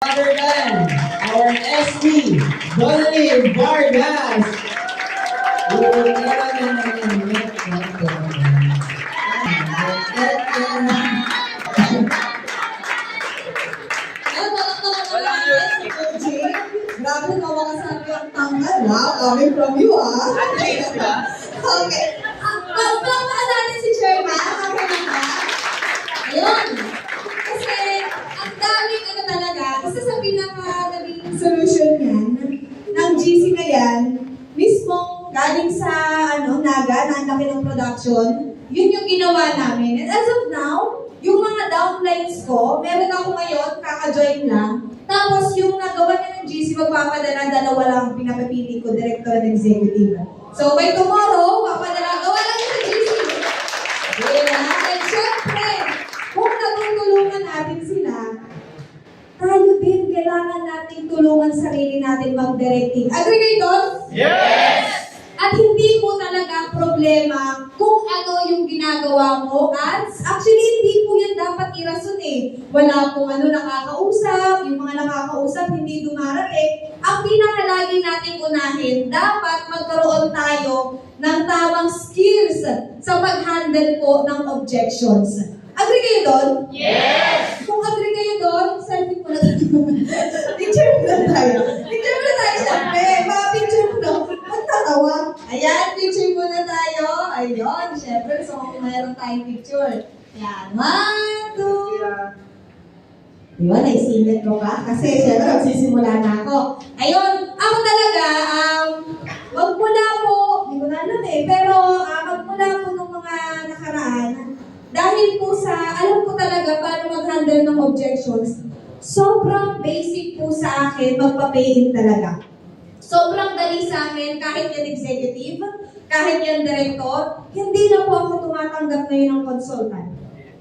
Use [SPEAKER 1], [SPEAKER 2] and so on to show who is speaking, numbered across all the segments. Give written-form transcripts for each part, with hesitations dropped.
[SPEAKER 1] Other than our SB, Donnie Vargas.
[SPEAKER 2] Grabe na makasabi ang tanggal. Wow, coming from you, ah. Okay. Palakpakan natin si Sherman. Okay na ba? Ayun. Kasi, ang daming ano talaga, kasi sa pinaka-naging solution yan, ng GC na yan, mismong galing sa Naga, na ang laki ng production, yun yung ginawa namin. And as of now, yung mga downlines ko, meron ako ngayon, kaka-join lang. Tapos yung nagawa niya ng GC, magpapadala, dalawa lang pinapapili ko, director and executive. So by tomorrow, papadala, gawa lang yung GC. Yeah. And syempre, kung natutulungan natin sila, tayo din, kailangan natin tulungan sarili natin mag-directing. Agree kayo doon?
[SPEAKER 1] Yes!
[SPEAKER 2] At hindi mo talaga problema kung ano yung ginagawa mo. Ads, actually, hindi po yan dapat irason eh. Wala pong nakakausap, yung mga nakakausap hindi dumarating. Ang pinakalagi natin unahin, dapat magkaroon tayo ng tamang skills sa pag-handle po ng objections. Agree kayo doon?
[SPEAKER 1] Yes!
[SPEAKER 2] Kung agree kayo doon, selfie mo na tayo. Picture mo na tayo. Picture mo na tayo, syempre. Picture mo na. Magtatawa. Ayan, picture mo na tayo. Ayun, syempre. So, kung mayroon tayong picture. Yan. 1, 2. Diba, naisingit ko pa? Kasi, syempre, magsisimula na ako. Ayun, ako talaga, magmula po, hindi ko na alam eh, pero magmula po ng mga nakaraan, dahil po sa, alam ko talaga paano mag-handle ng objections, sobrang basic po sa akin magpa-pay-in talaga. Sobrang dali sa akin, kahit yan executive, kahit yan director, hindi na po ako tumatanggap ngayon ng consultant.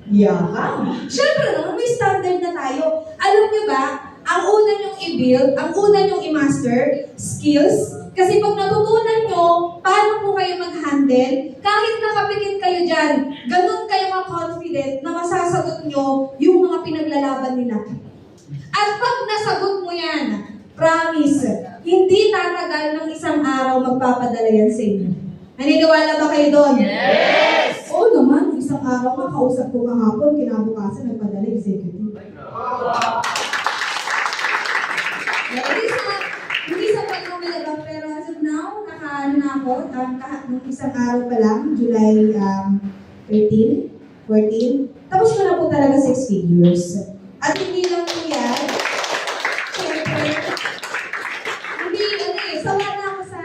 [SPEAKER 2] Yeah. Siyempre naman, may standard na tayo. Alam niyo ba, ang una niyong i-build, ang una niyong i-master, skills. Kasi pag natutunan nyo, paano po kayo mag-handle, kahit nakapikit kayo dyan, ganun kayo ka-confident na masasagot nyo yung mga pinaglalaban nila. At pag nasagot mo yan, promise, hindi tatagal ng isang araw magpapadala yan sa inyo. Naniniwala ba kayo doon?
[SPEAKER 1] Yes!
[SPEAKER 2] Oo naman, isang araw makausap ko kahapon, kinabukasan nagpadala executive. Hindi sa pagmamalaga, pero as of now, nakaano na ako, nung isang araw pa lang, July 13, 14, tapos ko na po talaga 6 figures. At hindi lang po yan, syempre, hindi, sawa na ako sa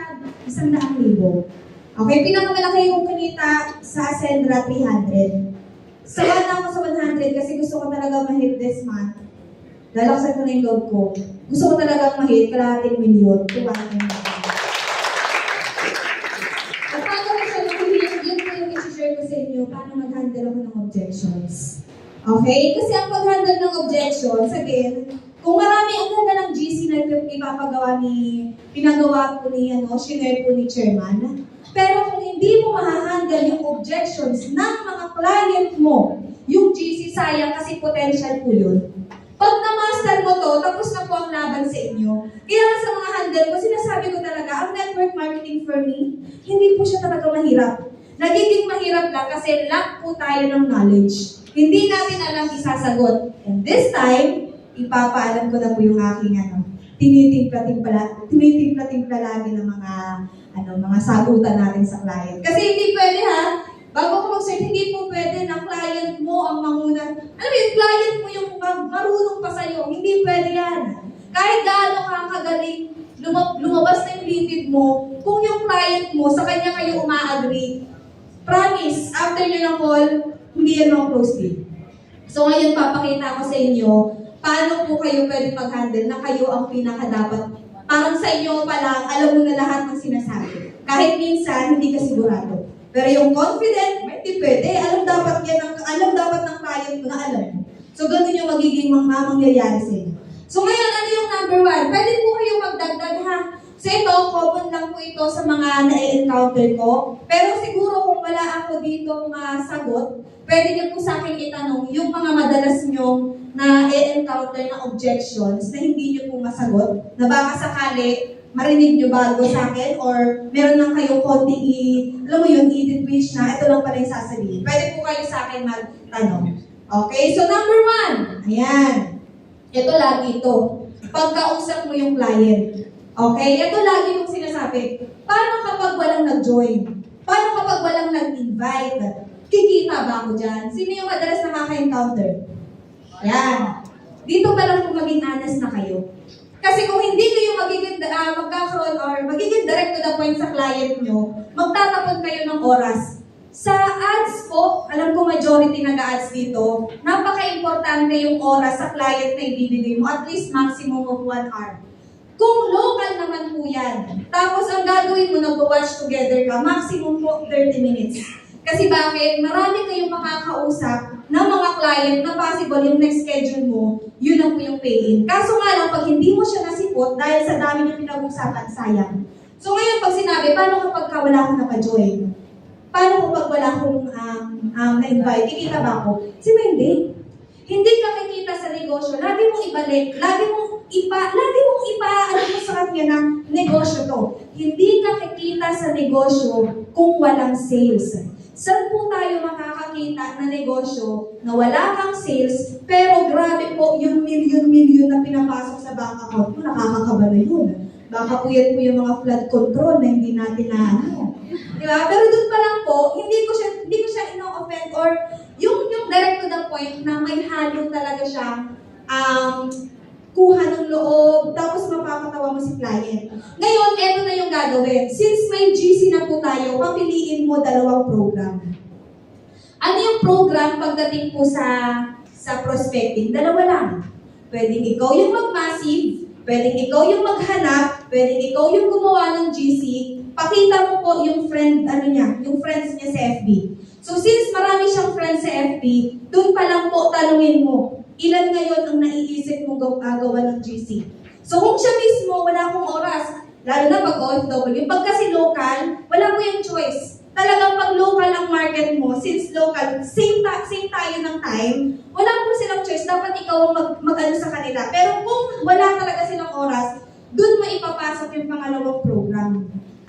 [SPEAKER 2] 100,000. Okay, pinakamalaki yung kinita sa Ascendra, 300. Sawa na ako sa 100 kasi gusto ko talaga ma-hit this month. Lalaksan ko na yung loob ko. Gusto ko talagang ma-hit, kalahating milyon. At paano ko siya na-hit, yun po yung isi-share ko sa inyo, paano mag-handle ako ng objections. Okay? Kasi ang pag-handle ng objections, again, kung marami ang ganda ng GC na pinagawa po ni, shinare po ni Chairman, pero kung hindi mo ma-handle yung objections ng mga client mo, yung GC, sayang kasi potential po yun. Pag na-master mo to, tapos na po ang laban sa inyo. Kaya sa mga handle ko, sinasabi ko talaga, ang network marketing for me, hindi po siya talaga mahirap. Nagiging mahirap lang kasi lack po tayo ng knowledge. Hindi natin alam isasagot. And this time, ipapaalam ko na po yung aking tinitimpla-timpla lagi ng mga sagutan natin sa client. Kasi hindi pwede bago ko mag-search, hindi po pwede na client mo ang manguna. Alam mo yung client mo yung marunong pa sa'yo. Hindi pwede yan. Kahit gaano ka kagaling, lumabas na yung litid mo, kung yung client mo, sa kanya kayo uma-agree, promise, after nyo ng call, hindi yan mga close deal. So ngayon, papakita ko sa inyo, paano po kayo pwede mag-handle na kayo ang pinaka-dapat. Parang sa inyo pa lang, alam mo na lahat ng sinasabi. Kahit minsan, hindi ka sigurado. Pero yung confident, hindi pwede. Alam dapat ng client mo na alam mo. So, ganun yung magiging mangyayari sa inyo. So, ngayon, ano yung number 1? Pwede po kayo magdagdag So ito, common lang po ito sa mga na-encounter ko. Pero siguro kung wala ako dito sagot, pwede niyo po sa akin itanong yung mga madalas nyo na-encounter na objections na hindi niyo po masagot, na baka sakali marinig niyo bago sa akin or meron lang kayong konting alam mo yun, i-twitch na, ito lang pala yung sasabihin. Pwede po kayo sa akin magtanong. Okay, so number 1, ayan. Ito lagi ito. Pagkausap mo yung client. Okay, ito lagi yung sinasabi. Paano kapag walang nag-join? Paano kapag walang nag-invite? Kikita ba ako dyan? Sino yung madalas nakaka-encounter? Ayan. Dito pa lang kung maging honest na kayo. Kasi kung hindi kayo magkakaroon or magiging direct to the point sa client nyo, magtatapon kayo ng oras. Sa ads po, alam ko majority nag-ads dito, napaka-importante yung oras sa client na ibibigay mo, at least maximum of 1 hour. Kung local naman po yan, tapos ang gagawin mo, nag-watch together ka, maximum po 30 minutes. Kasi bakit? Marami kayong makakausap ng mga client na possible yung next schedule mo, yun lang po yung pay-in. Kaso nga lang, pag hindi mo siya nasipot, dahil sa dami ng pinag-usapan, sayang. So ngayon, pag sinabi, paano kapag wala kang naka-join? Paano kapag wala akong na-invite? Kikita ba ako? Hindi. Hindi ka kikita sa negosyo. Lagi mong ibalik. Lagi mong ano mo sa kanya na negosyo to. Hindi ka kikita sa negosyo kung walang sales. Saan po tayo makakakita na negosyo na wala kang sales, pero grabe po yung milyon-milyon na pinapasok sa bank account mo, nakakakaba na yun. Baka po yan po yung mga flood control na hindi natin na Di ba? Pero doon pa lang po, hindi ko siya ino-offend or yung direct to the point na may halo talaga siyang kuha ng loob, tapos mapapatawa mo si client. Ngayon, eto na yung gagawin. Since may GC na po tayo, papiliin mo 2 program. Ano yung program pagdating po sa prospecting? 2 lang. Pwedeng ikaw yung mag-massive, pwedeng ikaw yung maghanap, pwedeng ikaw yung gumawa ng GC, pakita mo po yung yung friends niya sa FB. So since marami siyang friends sa FB, doon pa lang po tanungin mo, ilan ngayon ang naiisip mo gawa ng GC? So kung siya mismo, wala akong oras, lalo na pag OFW, pag kasi local, wala mo yung choice. Talagang pag local ang market mo, since local, same tayo ng time, wala po silang choice, dapat ikaw ang mag-ano sa kanila. Pero kung wala talaga silang oras, doon mo ipapasok yung pangalawang program.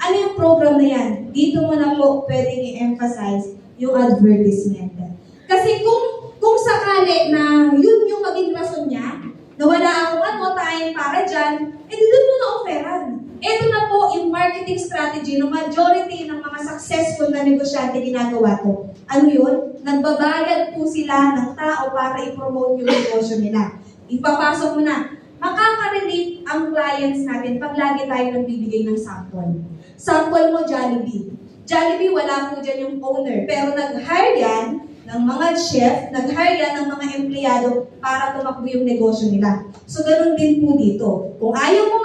[SPEAKER 2] Ano yung program na yan? Dito mo na po pwedeng i-emphasize yung advertisement. Kasi kung sakali na yun yung maging rason niya, na wala akong time para dyan, doon mo na-offeran. Ito na po yung marketing strategy ng majority ng mga successful na negosyante ginagawa to. Ano yun? Nagbabayad po sila ng tao para i-promote yung negosyo nila. Ipapasok mo na. Makaka-relate ang clients natin pag lagi tayo nagbibigay ng sample. Sample mo, Jollibee. Jollibee, wala po dyan yung owner. Pero nag-hire yan ng mga chef, nag-hire yan ng mga empleyado para tumakbo yung negosyo nila. So, ganun din po dito. Kung ayaw mo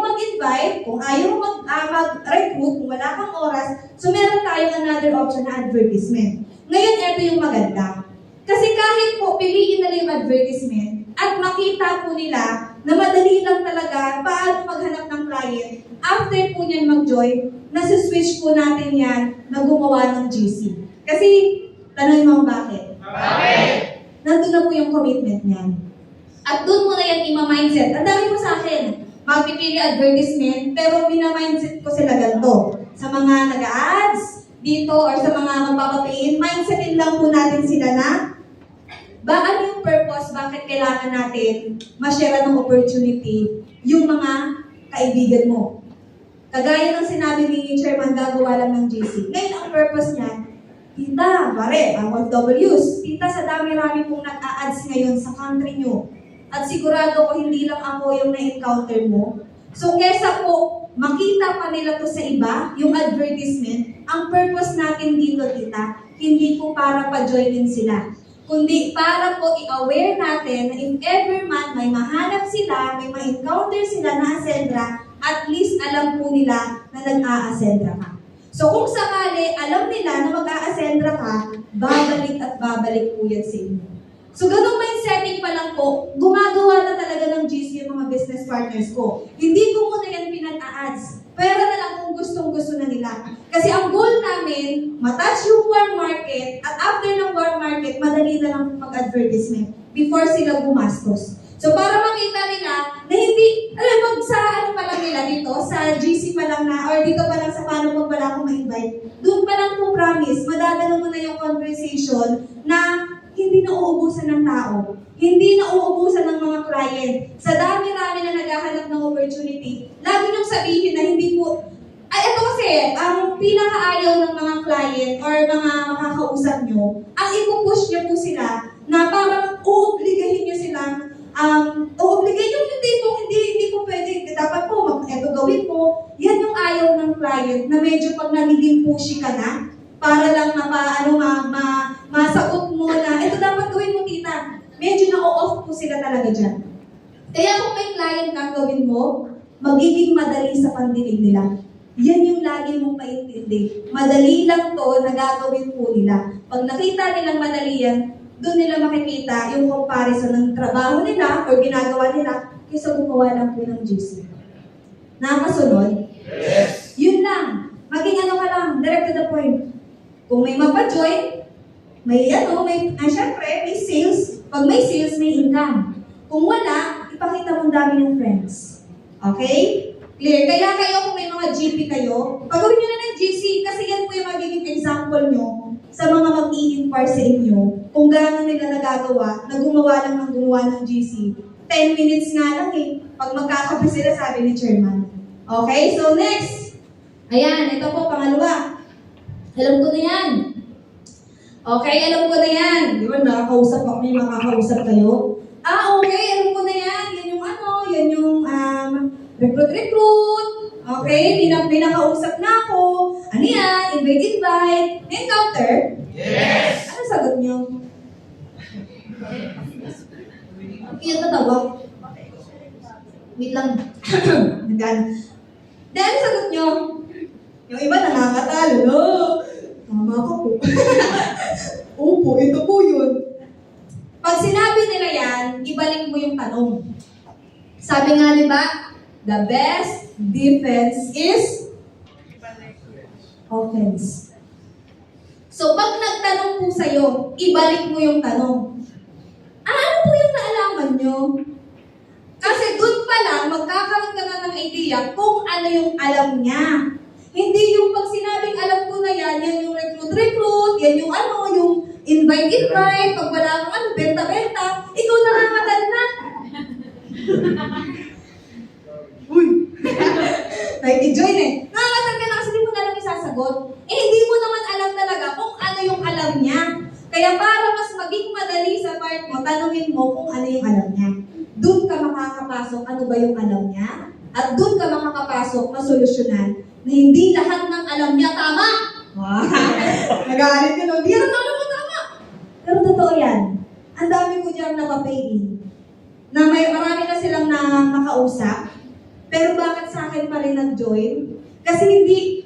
[SPEAKER 2] mag-invite, kung ayaw mo mag-recruit, kung wala kang oras, so meron tayong another option na advertisement. Ngayon, ito yung maganda. Kasi kahit po piliin nila yung advertisement at makita po nila na madali lang talaga paano maghanap ng client, after po niyan mag-join, nasa-switch po natin yan na gumawa ng GC. Kasi, tanongin mo bakit?
[SPEAKER 1] Bakit?
[SPEAKER 2] Nandun na po yung commitment niyan. At doon mo na yan ima-mindset. Ang dami po sa akin, magpipili advertisement, pero mina-mindset ko sila ganito. Sa mga nag-ads dito or sa mga magpapapayin, mindsetin lang po natin sila na ano yung purpose, bakit kailangan natin ma-share ng opportunity yung mga kaibigan mo. Kagaya ng sinabi ni Chairman, gagawa lang ng GC. Ngayon ang purpose niya, tita, ang OFWs, tita, sa dami-rami pong nag-a-ads ngayon sa country nyo. At sigurado ko hindi lang ako yung na-encounter mo. So kesa po, makita pa nila to sa iba, yung advertisement, ang purpose natin dito, tita, hindi po para pa-joinin sila. Kundi para po i-aware natin na if ever man may mahanap sila, may ma-encounter sila na asendra, at least alam po nila na nag-a-asendra ka. So kung sakali, alam nila na mag-a-asendra ka, babalik at babalik po yan sa inyo. So ganung mindsetting pa lang po, gumagawa na talaga ng GC yung mga business partners ko. Hindi ko muna yan na ads. Pwera na lang kung gustong-gusto na nila. Kasi ang goal namin, matouch yung warm market, at after ng warm market, madali na lang mag-advertisement before sila gumastos. So para makita nila na hindi, alam mo, sa ano pa lang nila dito, sa GC pa lang na, or dito pa lang sa paano pag wala akong ma-invite, doon pa lang po promise, madadala mo na yung conversation na hindi na uubusan ng tao. Hindi na uubusan ng mga client. Sa dami-rami na naghahanap ng opportunity, lagi nang sabihin na hindi po, ito kasi, ang pinakaayaw ng mga client or mga makakausap nyo, ang ipupush nyo po sila na parang uobligahin nyo silang uobligahin yung hindi po pwede, dapat po, ito gawin mo. Yan yung ayaw ng client na medyo pag nagiging pushy ka na, para lang masagot mo na, ito dapat gawin mo, tita. Medyo na-off po sila talaga dyan. Kaya kung may client ka, gawin mo, magiging madali sa pandinig nila. Yan yung lagi mong paintindi. Madali lang to na gagawin po nila. Pag nakita nilang madali yan, doon nila makikita yung comparison ng trabaho nila o ginagawa nila kaysa gumawa lang po ng GC. Nakasunod?
[SPEAKER 1] Yes.
[SPEAKER 2] Yun lang. Maging ano ka lang, direct to the point. Kung may mapa-join, syempre, may sales. Pag may sales, may income. Kung wala, ipakita mong dami ng friends. Okay? Clear? Kaya kayo, kung may mga GP kayo, pagawin nyo na ng GC kasi yan po yung magiging example nyo sa mga mag-i-inquire sa inyo kung gaano nila nagagawa na gumawa ng GC. 10 minutes nga lang eh. Pag magkakape sila, sabi ni Chairman. Okay? So next. Ayan, ito po, pangalawa. Alam ko na yan. Okay, alam ko na yan. Di ba, may makakausap kayo. Okay, alam ko na yan. Yan yung recruit. Okay, pinakausap na ako. Ano yan? Invite. Encounter?
[SPEAKER 1] Yes.
[SPEAKER 2] Ano sagot niyo? Yung tatawa. Wait lang. Ano sagot niyo? Yung iba nangangatalo. No? Tama ka po. Opo, ito po yun. Pag sinabi nila yan, ibalik mo yung tanong. Sabi nga, di ba? The best defense is offense. So, pag nagtanong po sa'yo, ibalik mo yung tanong. Ano po yung naalaman nyo? Kasi dun pa lang, magkakaroon ka na ng idea kung ano yung alam niya. Hindi yung pag sinabing alam ko na yan yung recruit, yan yung yung invite, pag wala kang benta, ikaw nakakatal na. Uy! Nag-join eh. Nakakatal ka na kasi di mo na lang isasagot. Hindi mo naman alam talaga kung ano yung alam niya. Kaya para mas maging madali sa part mo, tanungin mo kung ano yung alam niya. Doon ka makakapasok, ano ba yung alam niya? At doon ka makakapasok, masolusyonan na hindi lahat ng alam niya tama. Nagalit ka no? Hindi alam mo tama. Pero totoo yan. Ang dami ko dyan napapay-in. Na marami na silang makausap. Pero bakit sa akin pa rin nag-join? Kasi hindi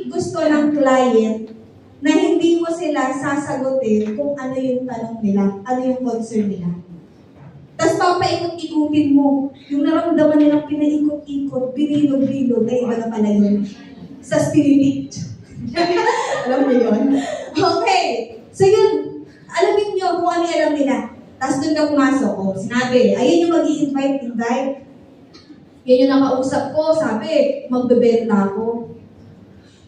[SPEAKER 2] gusto ng client na hindi mo sila sasagutin kung ano yung tanong nila, ano yung concern nila. Tapos papaikot-ikutin mo. Yung naramdaman nilang pinaikot-ikot, binilog-bilog, ay iba na pala yun. Sa spirit. Alam niyo yun? Okay. So yun, alamin niyo kung ano alam nila. Tapos doon ka pumasok. Sinabi, ayun yung mag-i-invite. Yan yung nakausap ko. Sabi, magbebenta ako.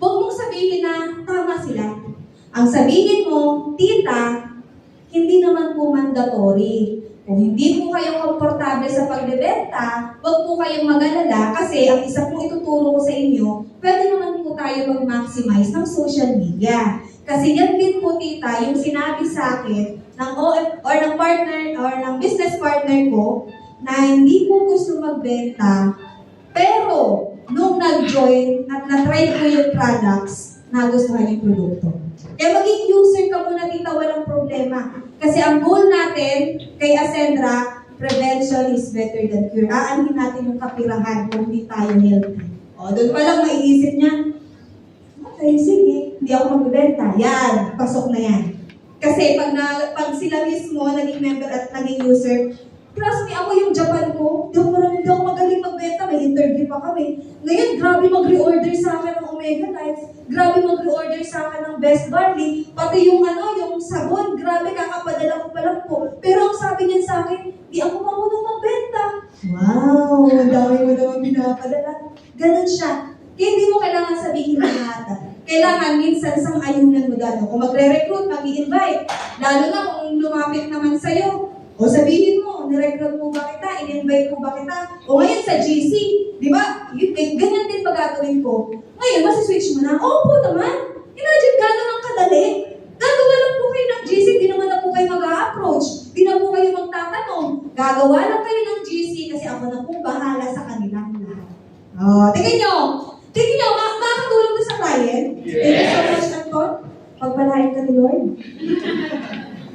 [SPEAKER 2] Huwag mong sabihin na tama sila. Ang sabihin mo, tita, hindi naman po mandatory. Kung hindi po kayo komportable sa pagbebenta, huwag po kayong mag-alala kasi ang isa pong ituturo ko sa inyo, pwede naman po tayo mag-maximize ng social media. Kasi yan din po, tita, yung sinabi sa akin ng OF or ng partner or ng business partner ko na hindi po gusto magbenta, pero nung nag-join at na-try ko yung products, nagustuhan yung produkto. Kaya maging user ka muna, tita, walang problema. Kasi ang goal natin kay Ascendra, prevention is better than cure. Aanhin natin yung kapirahan kung hindi tayo healthy. Doon pa lang maiisip niya, okay, sige, hindi ako magbibenta. Yan, pasok na yan. Kasi pag sila mismo naging member at naging user, trust me, ako yung Japan ko, hindi ako magaling magbenta, may interview pa kami. Ngayon, grabe mag-reorder sa akin ng Omega Life. Grabe mag-reorder sa akin ng Best Barley. Pati yung yung sabon, grabe kakapadala ko pa lang po. Pero ang sabi niya sa akin, di ako marunong magbenta. Wow, ang dami mo naman pinapadala. Ganun siya. Kaya hindi mo kailangan sabihin ng lahat. Kailangan minsan sang-ayunan mo dito. Kung magre-recruit, mag-i-invite. Lalo na kung lumapit naman sa'yo. O sabihin mo, nirecruit mo ba kita? In-invite mo ba kita? O ngayon sa GC, di ba? Ganyan din pagagawin ko. Ngayon, masiswitch mo na. Opo naman. Imagine, gano'n ang kadali. Gagawa lang po kayo ng GC, di naman na po kayo mag-a-approach. Di na po kayo magtatanong. Gagawa lang kayo ng GC kasi ako na po bahala sa kanilang lahat. Tingnan nyo. Tingnan nyo, makakatulong ko sa client.
[SPEAKER 1] Yes.
[SPEAKER 2] Thank you so much, Anton. Pagpalain ka ni Lord.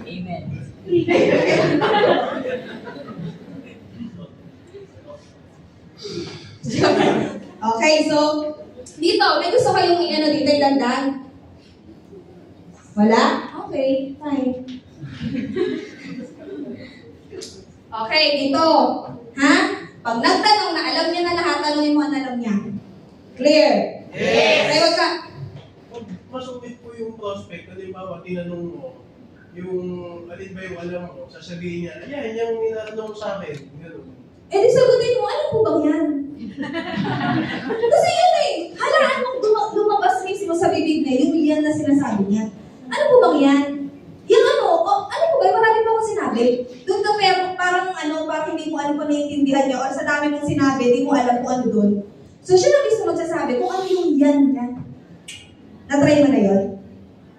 [SPEAKER 3] Amen.
[SPEAKER 2] Okay, so, dito, may gusto kayong dito dagdag? Wala? Okay, fine. Okay, dito. Ha? Pag nagtanong na alam niya na lahat, tanongin mo ang alam niya. Clear?
[SPEAKER 1] Yes.
[SPEAKER 2] Okay, wag ka.
[SPEAKER 4] Masungit po yung prospect, halimbawa, tinanong mo, yung alin ba yung alam mo, sasabihin niya, yan, yung inaano mo sa akin, gano'n.
[SPEAKER 2] Eh di sagutin mo, alam po bang yan? Kasi yun halaan mong lumabas mismo sa bibig niya, yung yan na sinasabi niya. Ano po bang yan? Yung ano po ba, marami pa akong sinabi. Doon ka pero parang hindi mo alam kung naiintindihan niya, or sa dami mong sinabi, hindi mo alam kung ano doon. So siya na mismo magsasabi kung ano yung yan niya. Na-try mo na yun?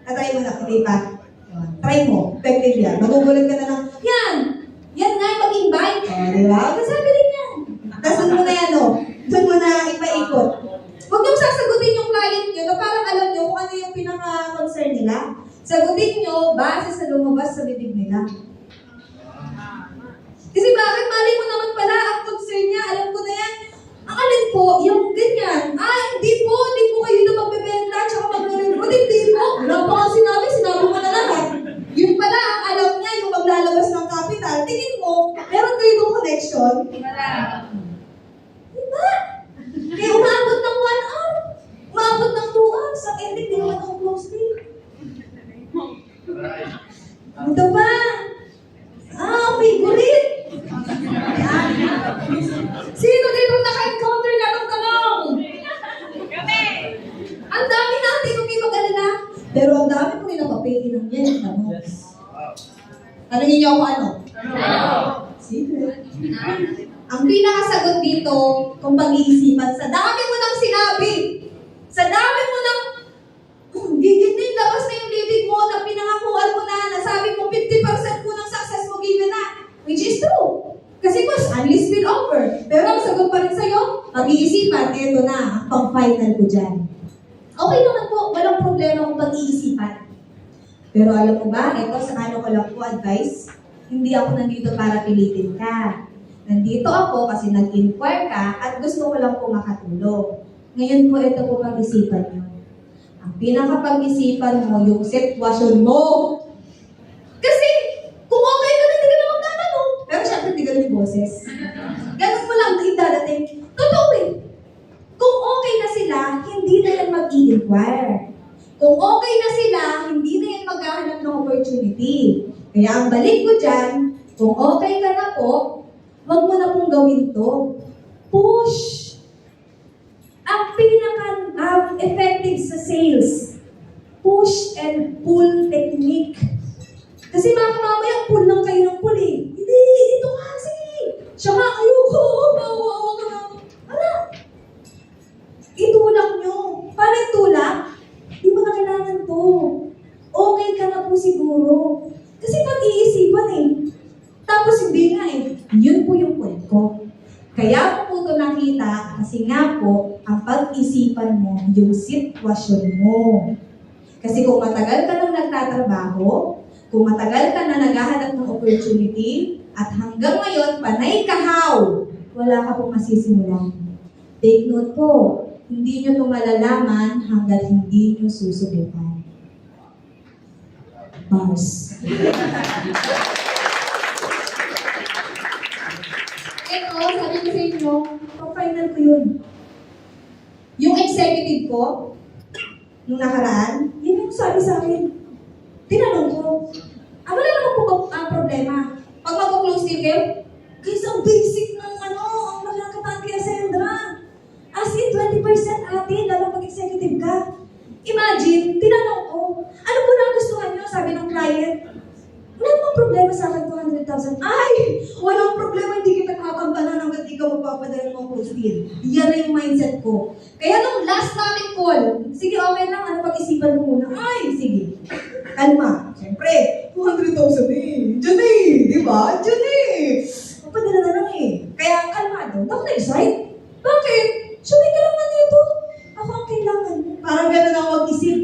[SPEAKER 2] Na-try mo na, hindi pa? Try mo, effective yan. Magugulat ka na lang, yan! Yan nga yung mag-invite. Di ba? Kasabi rin yan. Tapos doon mo na doon mo na ipaikot. Huwag niyong sasagutin yung client niyo na parang alam niyo kung ano yung pinaka-concern nila. Sagutin niyo base sa lumabas sa bibig nila. Kasi bakit? Mali mo naman pala ang concern niya. Alam ko na yan. Ang alin po, yung ganyan. Hindi po kayo na magbebenta tsaka magre-recruit. Hindi po. Wala pa kang sinabi mo na lahat. Yun pala, ang alam niya, yung maglalabas ng capital. Tingin mo, meron kayo ng connection?
[SPEAKER 3] Wala.
[SPEAKER 2] Diba? Kaya umabot ng 1 hour. Umabot ng 2 hours. Ang ending, di naman ako close deal. Ito pa. Favorite. Sino dito naka-encounter na ng tanong?
[SPEAKER 3] Kami!
[SPEAKER 2] Ang dami natin kung kayo mag-alala. Pero ang dami ko rin napapayin ng yan. Tanungin niyo ako ano? Secret. Ang pinakasagot dito, kung pag-iisipan, sa dami mo nang sinabi, sa dami mo nang gigit din, labas na yung bibig mo, na pinangakuan mo na, nasabi mo 50% mo ng success mo given na, which is true. Kasi mas, unleash will offer. Pero ang sagot pa rin sa'yo, pag-iisipan, eto na, ang pang-final ko dyan. Okay naman po, walang problema kung pag-iisipan. Pero alam mo ba, ito sa ko lang po advice, hindi ako nandito para pilitin ka. Nandito ako kasi nag-inquire ka at gusto ko lang po makatulong. Ngayon po, ito po pag-isipan nyo. Ang pinakapag-isipan mo, yung sitwasyon mo. Kasi, kung okay ka na, hindi ka na magtatanong. Pero syempre, hindi ka na yung boses. Ganun mo lang dadating. Totoo eh. Kung okay na sila, hindi na yan mag-i-inquire. Kung okay na sila, hindi na yan maghahanap ng opportunity. Kaya ang balik ko dyan, kung okay ka na po, wag mo na pong gawin to. Push! Ang pinaka-effective sa sales, push and pull technique. Kasi baka mamaya pull lang kayo ng pull eh. Hindi, ito ka, sige. Siya nga, ayoko, bawa ka na. Ala! Itulak nyo. Paano itulak? Di mo na kailangan to. Okay ka na po siguro. Kasi pag-iisipan eh. Tapos hindi nga eh. Yun po yung point ko. Kaya po ito nakita kasi nga po, ang pag-isipan mo, yung sitwasyon mo. Kasi kung matagal ka nang nagtatrabaho, kung matagal ka na naghahanap ng opportunity, at hanggang ngayon, panay kahaw, wala ka pong masisimulan. Take note po, hindi nyo ito malalaman hanggat hindi nyo susubukan. Bars. Ito, sabi ko sa inyo, pang-final ko yun. Yung executive ko, nung nakaraan, yun yung sabi sa akin. Tinanong ko, wala naman po ang problema. Pag mag-close deal kayo, guys, ang basic ng ang nakakataan kaya Sandra. As in, 20% atin, lalo pag executive ka. Imagine, tinanong ko, ano po na gustuhan nyo? Sabi ng client, wala namang problema sa akin, 200,000. Ay, walang problema, hindi kita kakampanan hanggang di ka magpapadala ng mga close deal. Yan na yung mindset ko. Kaya nung last namin call, sige, okay lang, pag-isipan mo muna. Ay, sige. Kalma. Siyempre, 200,000 eh. Diyan eh. Di ba? Diyan eh. Mapadala na lang eh. Kaya kalmado. Ako na-excite. Bakit? Sabay ka naman dito. Ako ang kailangan. Parang gano'n ako mag-isip.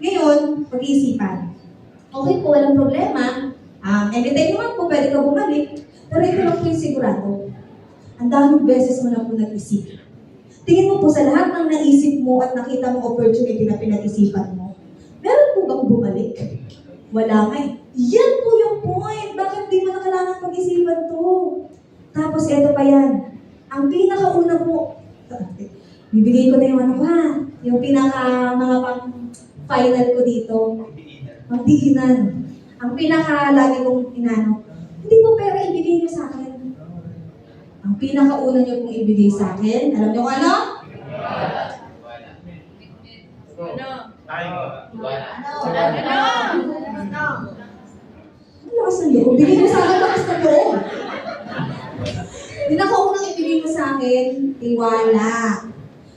[SPEAKER 2] Ngayon, pag-iisipan. Okay po, walang problema. Anytime naman po, pwede ka bumalik. Pero ito lang po yung sigurado. Ang daming beses mo na po nag-isip. Tingin mo po sa lahat ng naisip mo at nakita mong opportunity na pinag-isipan mo. Meron po bang bumalik? Wala nga eh. Yan po yung point. Bakit di mo na kailangan pag-isipan to? Tapos eto pa yan. Ang pinakauna po, bibigay ko na yung yung mga pang-final ko dito. Magdiinan. Ang lagi kong inano, hindi po pera ibigay niyo sa akin. Ang pinakauna niyo pong ibigay sa akin, alam niyo kung ano? Ang lakas ng loob. Bigay mo sa akin, lakas ng loob. Pinakaunang ibigay mo sa akin, tiwala.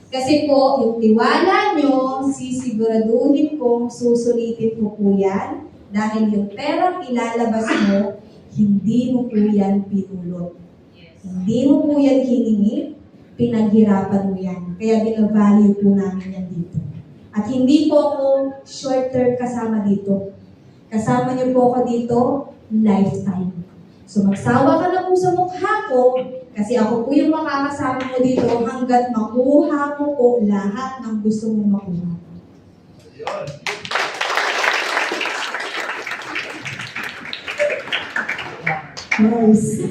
[SPEAKER 2] Kasi po, yung tiwala nyo, sisiguraduhin kong susulitin mo po yan dahil yung perang ilalabas mo, hindi mo po yan pinulot. Hindi mo po yan hiningi, pinaghirapan mo yan. Kaya binavalue po namin yan dito. At hindi po ako short-term kasama dito. Kasama niyo po ako dito, lifetime. So magsawa ka na po sa mukha ko, kasi ako po yung makakasama mo dito hanggat makuha mo po lahat ng gusto mong makuha. Nice.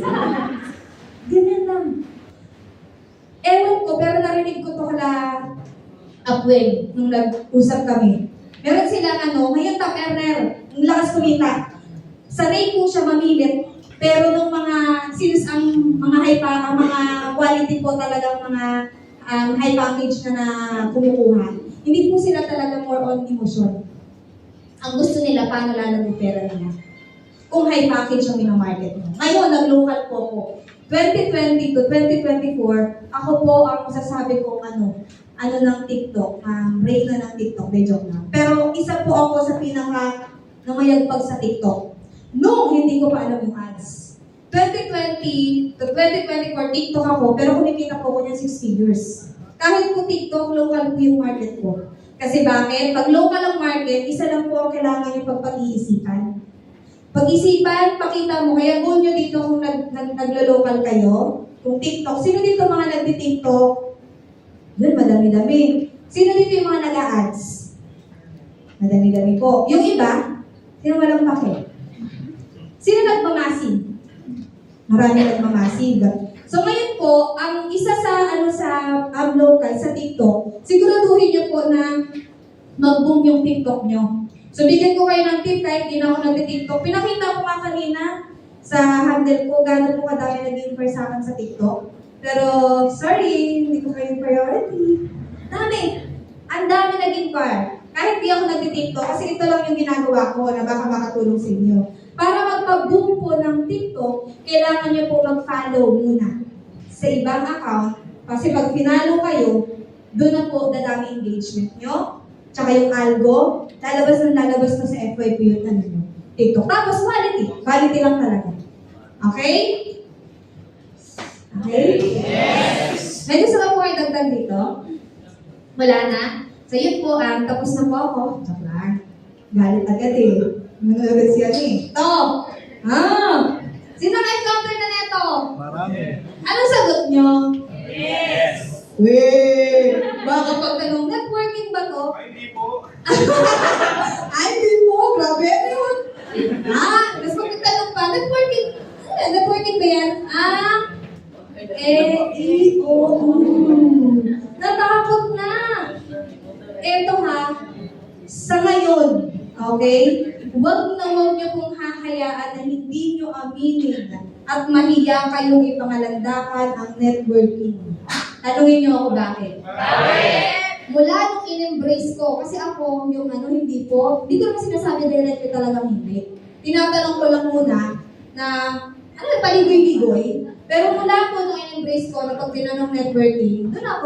[SPEAKER 2] Ganyan lang. Ewan ko, pero narinig ko to kala Upwell nung nag-usap kami. Meron silang ngayon top earner, ang lakas kumita. Sanay po siya mamilit, pero nung since ang mga mga quality po talagang mga high package na kumukuha, hindi po sila talaga more on emotion. Ang gusto nila, paano lalago pera nila. Kung high package ang minamarket mo. Ngayon, nag-local po ako. 2020 to 2024, ako po ang masasabi kong ng TikTok, reyna ng TikTok, may joke lang. Pero isa po ako sa namayagpag sa TikTok. No, hindi ko pa alam yung ads. 2020 to 2024, TikTok ako, pero kumikita po ko niya 6 figures. Kahit po TikTok, local po yung market ko. Kasi bakit? Pag local ang market, isa lang po ang kailangan yung pagpag-iisipan. Pag-isipan, pakita mo. Kaya goal nyo dito kung naglo-local kayo. Kung TikTok, sino dito mga nagdi-TikTok? Yun, madami-dami. Sino dito yung mga nag-a-ads? Madami-dami po. Yung iba, sino walang pake? Sino nagmamasid? Marami nagmamasid. So ngayon po, ang isa sa local, sa TikTok, siguraduhin nyo po na mag-boom yung TikTok nyo. So bigyan ko kayo ng tip kahit di na ako nag-TikTok. Pinakita ko nga kanina sa handle ko, gano'n po kadami nag-inquire sa akin sa TikTok. Pero, sorry, hindi ko kayo priority. Ang dami nag-inquire. Kahit di ako nag-TikTok, kasi ito lang yung ginagawa ko na baka makatulong sa inyo. Para magpa-boom po ng TikTok, kailangan nyo po mag-follow muna sa ibang account. Kasi pag pinalo kayo, doon na po dadami engagement nyo. Tsaka yung algo, lalabas na sa FYP yung TikTok. Tapos quality. Quality lang talaga. Okay? Okay? Yes! May gusto ba po kayo dagdag dito? Wala na? So yun po, tapos na po ako. Joke lang. Galit agad eh. Manood siya eh. Ito! Sino na-encounter na neto?
[SPEAKER 4] Marami.
[SPEAKER 2] Anong sagot nyo?
[SPEAKER 1] Yes!
[SPEAKER 2] Weh! Baka pagtanong, networking ba to?
[SPEAKER 4] Ay, hindi po.
[SPEAKER 2] Ay, hindi mo. Grabe yun. Tapos pag nagtanong pa, networking ba yan? Natakot na. Eto ha, sa ngayon, okay? Huwag niyo pong hahayaan na hindi niyo aminin at mahiya kayong ipangalandakan ang networking. Tanungin niyo ako bakit? Mula nung in-embrace ko, kasi ako, yung hindi ko naman sinasabi direct talagang hindi. Tinatanong ko lang muna na, paligoy-ligoy. Pero mula po nung in-embrace ko, na pag tinanong networking, doon na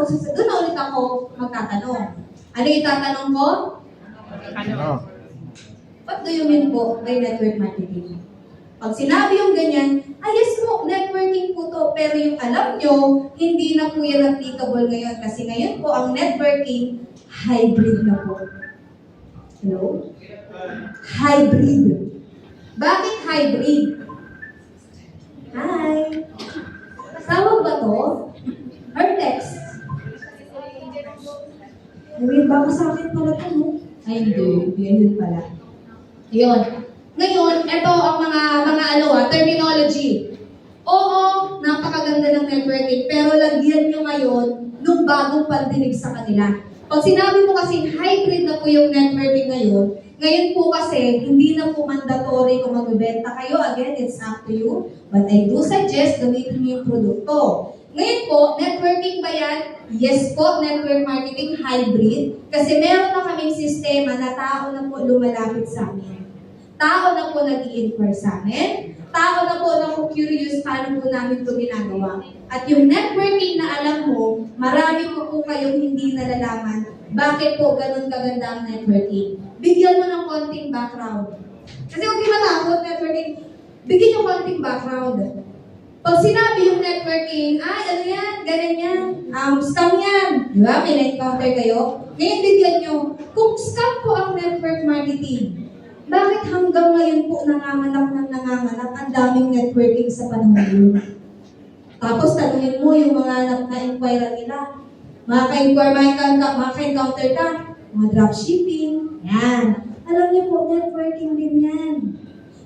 [SPEAKER 2] ulit ako magtatanong. Ano yung itatanong ko? What do you mean po by network marketing? Pag sinabi yung ganyan, yes po, networking po to. Pero yung alam nyo, hindi na po yan applicable ngayon. Kasi ngayon po, ang networking, hybrid na po. Hello? Hybrid. Bakit hybrid? Hi! Tawag ba to? Or text? Baka sa akin pala to, no? Ay, hindi. Yun pala. Yun. Ngayon, ito ang mga terminology. Oo, napakaganda ng networking, pero lagyan nyo ngayon nung bagong pandinig sa kanila. Pag sinabi mo kasi hybrid na po yung networking ngayon po kasi hindi na po mandatory kung magbebenta kayo. Again, it's up to you. But I do suggest gamitin mo yung produkto. Ngayon po, networking ba yan? Yes po, network marketing hybrid. Kasi meron na kaming sistema na tao na po lumalapit sa amin. Tao na po nag-i-inquire sa amin. Tao na po na curious paano po namin ito ginagawa. At yung networking na alam mo, marami po kayong hindi nalalaman. Bakit po ganun kaganda ang networking? Bigyan mo ng konting background. Kasi huwag kayo matakot, networking. Bigyan nyo konting background. Pag sinabi yung networking, ano yan, ganun yan, scam yan. Di ba? May na-encounter kayo. Ngayon bigyan nyo, kung scam po ang network marketing, bakit hanggang ngayon po nanganganak ang daming networking sa panahon yun? Tapos tanungin mo yung mga na-inquire nila. Maka-encounter ka, mga dropshipping, yan. Alam niyo po, networking din yan.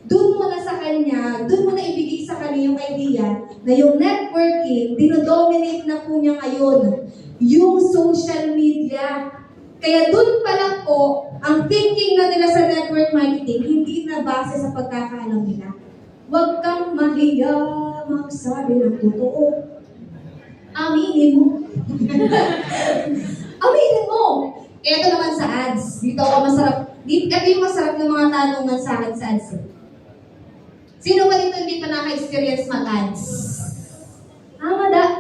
[SPEAKER 2] Doon mo na sa kanya, doon mo na ibigay sa kanya yung idea na yung networking, dinodominate na po niya ngayon yung social media. Kaya doon pa lang po, ang thinking na nila sa network marketing, hindi na base sa pagkakaalam nila. Huwag kang mahiya magsabi ng totoo. Aminin mo. Aminin mo. Ito naman sa ads. Dito ako masarap. Ito yung masarap ng mga tanungan sa akin sa ads. Sino ba dito hindi pa naka-experience mag-ads?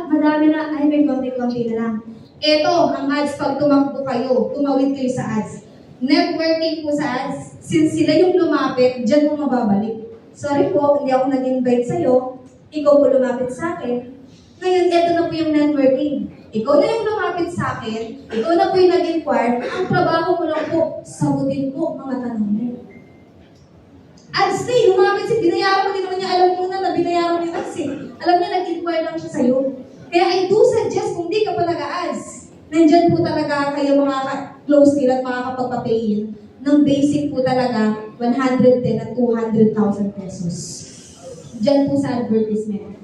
[SPEAKER 2] Madami na. Ay, may konti-konti na lang. Ito, ang ads, pag tumakbo kayo, tumawid kayo sa ads. Networking po sa ads, since sila yung lumapit, dyan mo mababalik. Sorry po, hindi ako nag-invite sa'yo. Ikaw po lumapit sa akin. Ngayon, ito na po yung networking. Ikaw na yung lumapit sa akin, ikaw na po yung nag-inquire, ang trabaho mo lang po, sagutin po mga tanong mo. Ads na lumapit siya, binayaran mo din naman niya, alam mo na binayaran mo yung ads eh. Alam niya, nag-inquire lang siya sa'yo. Kaya I do suggest, kung di ka pa nag-ads, nandyan po talaga kayo makaka-close deal at makakapagpapayin ng basic po talaga 110 at 200,000 pesos. Diyan po sa advertisement.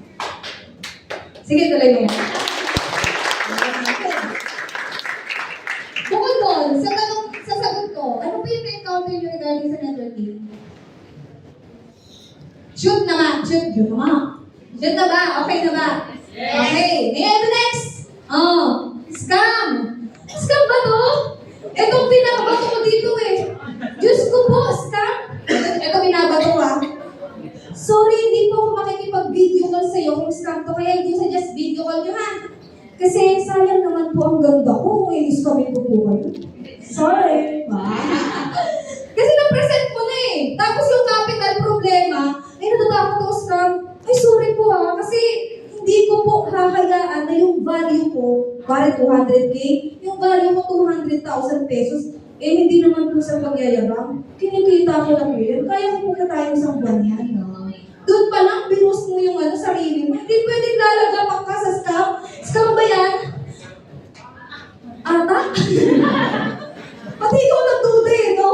[SPEAKER 2] Sige, tuloy mo yan. Bukod doon, sa sagot ko, ano po yung na-encounter nyo regarding sa networking? Shoot na nga. Shoot na ba? Okay na ba? Yes. Okay. Next. Scam. Scam ba to? Itong binabato ko dito eh. Diyos ko po, scam. Ito binabato ha. Sorry, hindi po ako makikipag-video call sa'yo kung scam to. Kaya hindi suggest video call nyo ha. Kasi sayang naman po ang ganda ko kung i-scamin ko po kayo. Sorry. Kasi na-present mo na eh. Tapos yung capital problema, ay natatakot ako scam. Ay sorry po ha. Kasi hindi ko po hahayaan na yung value ko, para 200K, yung value ko 200,000 pesos, hindi naman po sa pagyayabang. Kinikita ko lang yun. Kaya ko po na tayo isang buwan yan. Doon pa lang, binus mo yung sarili mo. Hindi pwedeng lalagapak ka sa scam. Scam ba yan? Ata? Pati ikaw nagduda eh, no?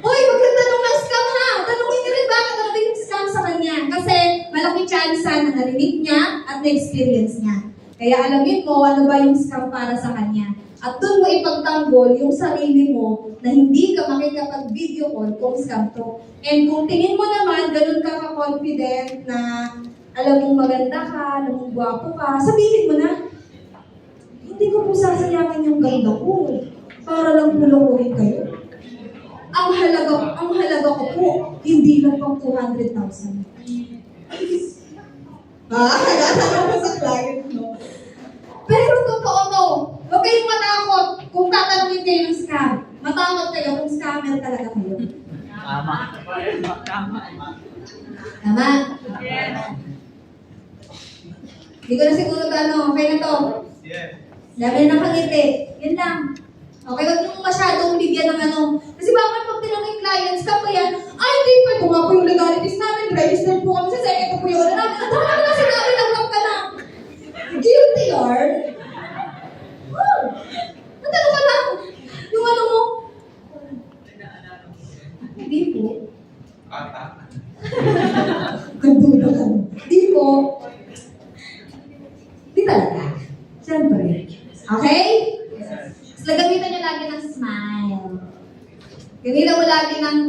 [SPEAKER 2] Uy, magtanong ng scam ha! Tanongin niyo rin bakit narinig yung scam sa kanya. Kasi malaki chance na narinig niya at experience niya. Kaya alamin mo ano ba yung scam para sa kanya. At doon mo ipagtanggol yung sarili mo na hindi ka makikapag-video call kung scam to. And kung tingin mo naman, ganun ka ka-confident na alam mong maganda ka, alam mong gwapo ka, sabihin mo na, hindi ko po sasayangan yung ganda ko para lang pulukuhin kayo. Ang halaga ko po, hindi lang pang 200,000. Nagkasama ko sa client, no? Pero totoo to. Huwag kayong matakot kung tatanungin kayo ng scam. Matakot kayo kung scammer talaga kayo.
[SPEAKER 3] Tama. Tama.
[SPEAKER 2] Tama?
[SPEAKER 3] Yes.
[SPEAKER 2] Hindi ko na siguro okay na to.
[SPEAKER 4] Yes.
[SPEAKER 2] Dami na nakangiti. Yan lang. Okay, huwag nyo masyadong bigyan ng Kasi bakit pag tinanong yung clients, ka pa yan, ay, hindi pa, ito nga po yung legalities namin, registered po kami sa second, ito po yung namin. Ang dami na sinabi, tanggap ka na. Guilty, Lord. Natanong ka lang. Yung mo? Hindi po. Nagduda ka. Hindi po. Hindi talaga. Siyempre. Okay? So, gamitan nyo lagi ng smile. Gamitan mo lagi ng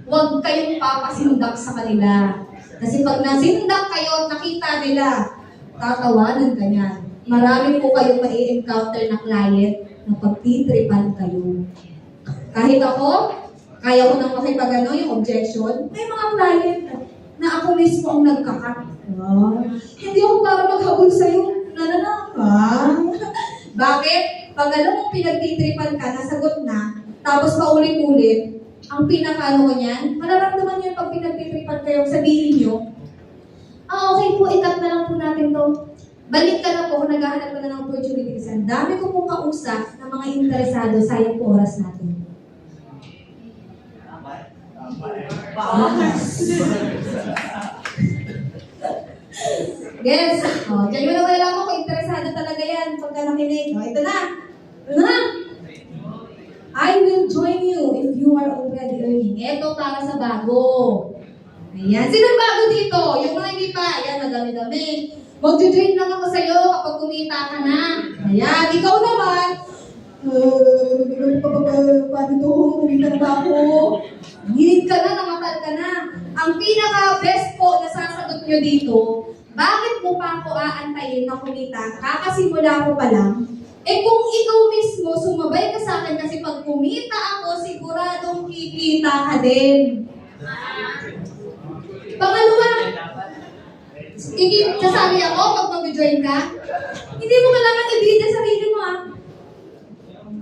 [SPEAKER 2] huwag kayong papasindak sa kanila. Kasi pag nasindak kayo, nakita nila, tatawanan ka niyan. Marami po kayong mai-encounter na client na pagtitripan kayo. Kahit ako, kaya ko nang yung objection, may mga client na ako mismo ang nagkakat. Hindi ako para maghabol sa'yo. Nananaka. Bakit? Pag alam mong pinagtitripan ka, nasagot na, tapos paulit-ulit, ang pinaka-ano ko niyan, mararamdaman niyo pag pinagtitripan kayo, sabihin niyo, okay po, ikat na lang po natin to. Balik ka na po kung naghahanap ka na ng opportunity kasi ang dami ko pong kausap ng mga interesado, sayang po oras natin. Yes. Diyan mo na malalaman kung interesado talaga yan pagka nakinig. Ito na. Ito na. I will join you if you are already earning. Ito para sa bago. Ayan. Sino bago dito? Yung mga hindi pa. Ayan, madami-dami. Mag-join lang ako sa'yo kapag kumita ka na. Ayan. Ikaw naman. Paano ito? Kumita na ba ako? Hilig ka na, nangatal ka na. Ang pinaka-best po na sasagot nyo dito, bakit mo pa ako aantayin na kumita? Kakasimula ko pa lang. Eh kung ikaw mismo, sumabay ka sa akin kasi pag kumita ako, siguradong kikita ka din. Pangalawa, sasabi ako pag mag-join ka, hindi mo kailangan ibigay sa sarili mo ah.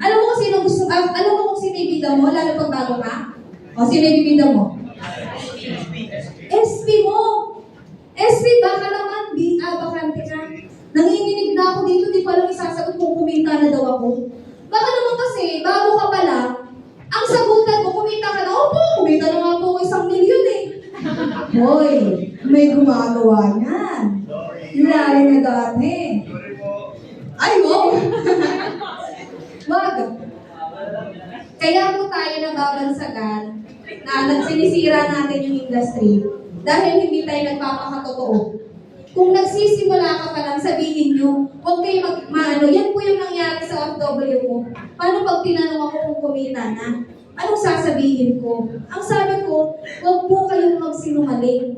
[SPEAKER 2] Alam mo kung sino gusto, alam mo kung sino ibida mo, lalo pag bago ka? O sino ibida mo? SP mo. SP, baka naman, bakante ka. Nanginginig na ako dito, di pa lang isasagot kung kumita na daw ako. Baka naman kasi, bago ka pa lang, ang sagutan mo, kumita ka na, opo, kumita na nga po 1 milyon eh. Hoy, may gumagawa niyan. Yari na dati. Ay, wow! Wag. Kaya po tayo nababansagan na nagsinisira natin yung industry dahil hindi tayo nagpapakatotoo. Kung nagsisimula ka pa lang, sabihin nyo, huwag kayo yan po yung nangyari sa OFW ko. Paano pag tinanong ako kung kumita na? Anong sasabihin ko? Ang sabi ko, huwag po kayong magsinungaling.